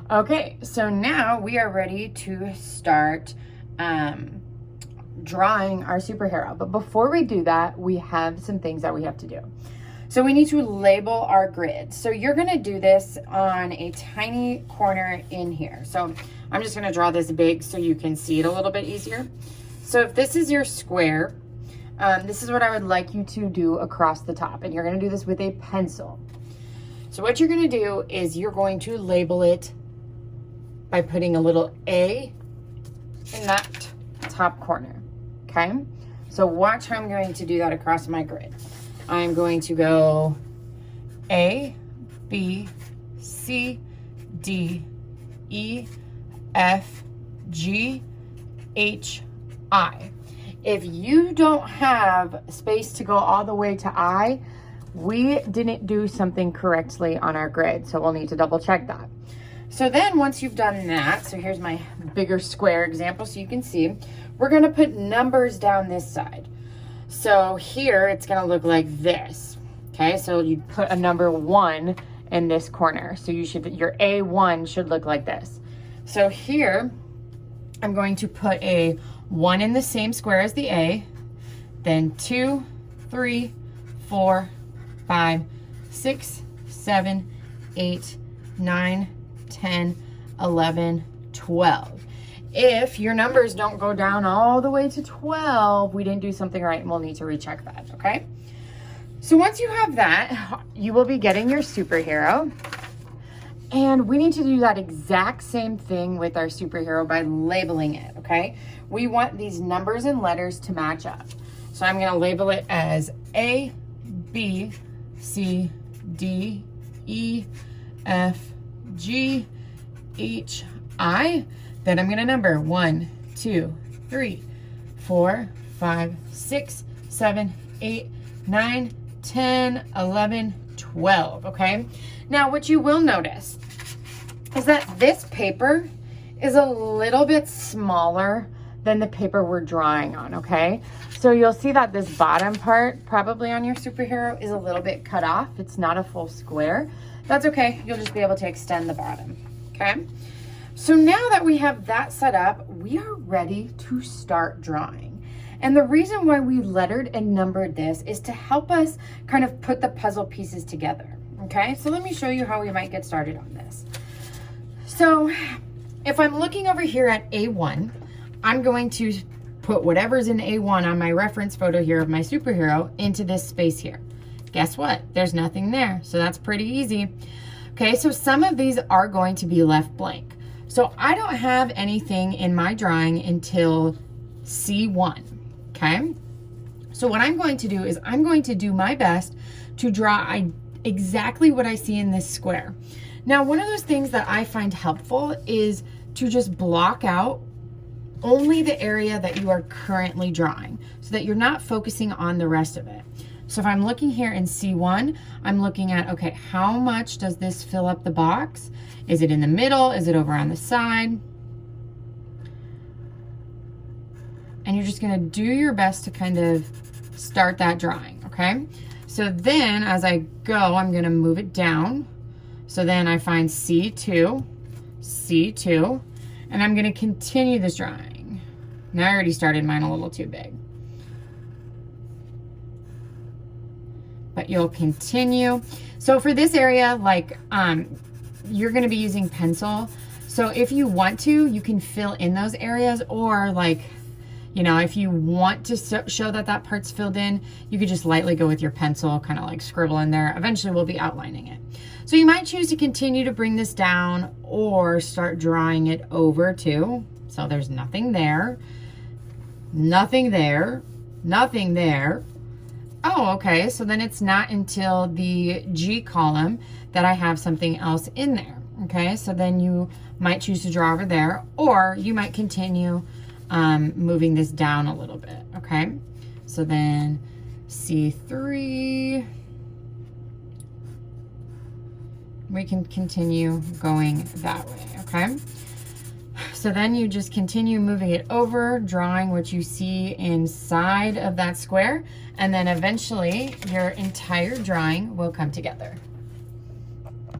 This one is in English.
Okay, so now we are ready to start drawing our superhero. But before we do that, we have some things that we have to do. So we need to label our grid. So you're gonna do this on a tiny corner in here. So I'm just gonna draw this big so you can see it a little bit easier. So if this is your square, this is what I would like you to do across the top. And you're gonna do this with a pencil. So what you're gonna do is you're going to label it by putting a little A in that top corner, okay? So watch how I'm going to do that across my grid. I'm going to go A, B, C, D, E, F, G, H, I. If you don't have space to go all the way to I, we didn't do something correctly on our grid, so we'll need to double check that. So then once you've done that, so here's my bigger square example so you can see, we're gonna put numbers down this side. So here it's gonna look like this, okay? So you put a number 1 in this corner. So your A1 should look like this. So here, I'm going to put a 1 in the same square as the A, then 2, 3, 4, 5, 6, 7, 8, 9, 10, 11, 12. If your numbers don't go down all the way to 12, we didn't do something right and we'll need to recheck that, okay? So once you have that, you will be getting your superhero. And we need to do that exact same thing with our superhero by labeling it, okay? We want these numbers and letters to match up. So I'm gonna label it as A, B, C, D, E, F, G, H, I. Then I'm gonna number 1, 2, 3, 4, 5, 6, 7, 8, 9, 10, 11, 12, okay? Now what you will notice is that this paper is a little bit smaller than the paper we're drawing on, okay? So you'll see that this bottom part, probably on your superhero, is a little bit cut off. It's not a full square. That's okay, you'll just be able to extend the bottom, okay? So now that we have that set up, we are ready to start drawing. And the reason why we lettered and numbered this is to help us kind of put the puzzle pieces together, okay? So let me show you how we might get started on this. So if I'm looking over here at A1, I'm going to put whatever's in A1 on my reference photo here of my superhero into this space here. Guess what? There's nothing there, so that's pretty easy. Okay, so some of these are going to be left blank. So I don't have anything in my drawing until C1, okay? So what I'm going to do is I'm going to do my best to draw exactly what I see in this square. Now, one of those things that I find helpful is to just block out only the area that you are currently drawing so that you're not focusing on the rest of it. So if I'm looking here in C1, I'm looking at, okay, how much does this fill up the box? Is it in the middle? Is it over on the side? And you're just gonna do your best to kind of start that drawing, okay? So then as I go, I'm gonna move it down. So then I find C2, C2, and I'm gonna continue this drawing. Now I already started mine a little too big. But you'll continue. So for this area, like you're gonna be using pencil. So if you want to, you can fill in those areas, or like, you know, if you want to show that that part's filled in, you could just lightly go with your pencil, kind of like scribble in there. Eventually we'll be outlining it. So you might choose to continue to bring this down or start drawing it over too. So there's nothing there, nothing there, nothing there. Oh, okay, so then it's not until the G column that I have something else in there, okay? So then you might choose to draw over there, or you might continue moving this down a little bit, okay? So then C3, we can continue going that way, okay? So then you just continue moving it over, drawing what you see inside of that square, and then eventually your entire drawing will come together.